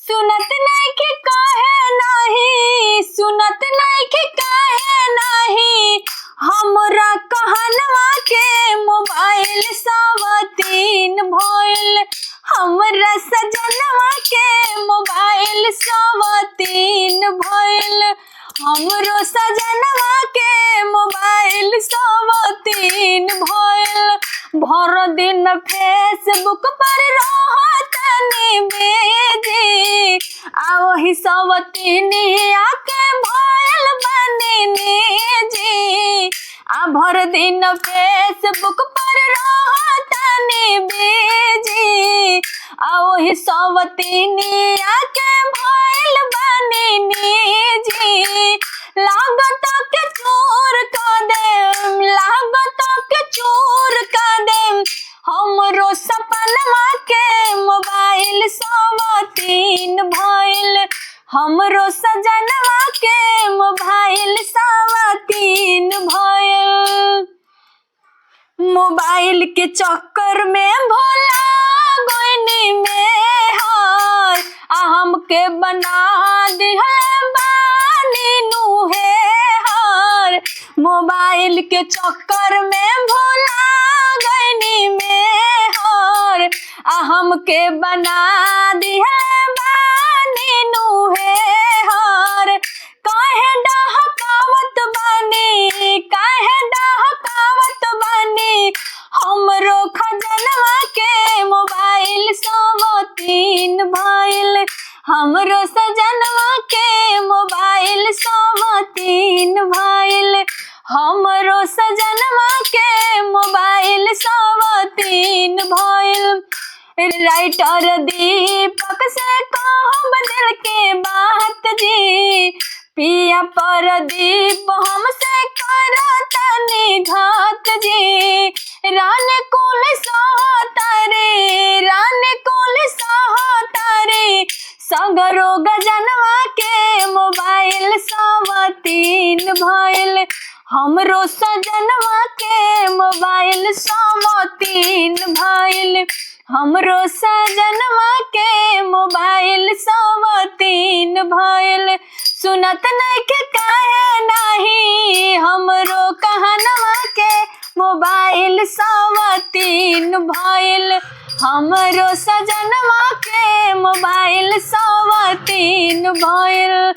सुनत नइखे काहे नाही, सुनत नइखे काहे नाही, हमरा कहनवा के मोबाइल सवतीन भइल, हमरा सजनवा के मोबाइल सवतीन भइल, हमरो सजनवा के मोबाइल सवतीन भइल। भर दिन फेसबुक पर रहतनी बिजी, आ वही सवतीनिया के भइल बानी निजी, आ भर दिन फेसबुक पर रहतनी बिजी, आ वही सवतीनिया के भइल बानी निजी। लागत के चोर क देम, लागत के चोर क देम, हमरो सपनवा के मोबाइल सवतीन भइल, हमरो सजनवा के मोबाइल सवतीन भइल। मोबाइल के चक्कर में भोला गइनी में हार, आ हमके बना दिहल बानी नुहे हार। मोबाइल के चक्कर में भोला गइनी में हार, आ हमके बना दिहल बानी नुहे हार। काहे डहकावत बानी, काहे डहकावत बानी, हमरो खजनवा के मोबाइल सवतीन भइल, हमरो सजनवा के मोबाइल सवतीन भइल, हमरो सजनवा के मोबाइल सवतीन भइल। राइटर दीपक से कहब दिल के बात जी, पिया परदीप हमसे करतनी घात जी। रानी कुल सहतारे, रानी कुल सहतारे, सगरो गजनवा के मोबाइल सवतीन भइल, हमरो सजनवा के मोबाइल सवतीन भइल, हमरो सजनवा के मोबाइल सवतीन भइल। सुनत नइखे काहे नाही, हमरो कहनवा के मोबाइल सवतीन भइल, हमरो सजनवा के मोबाइल सवतीन भइल,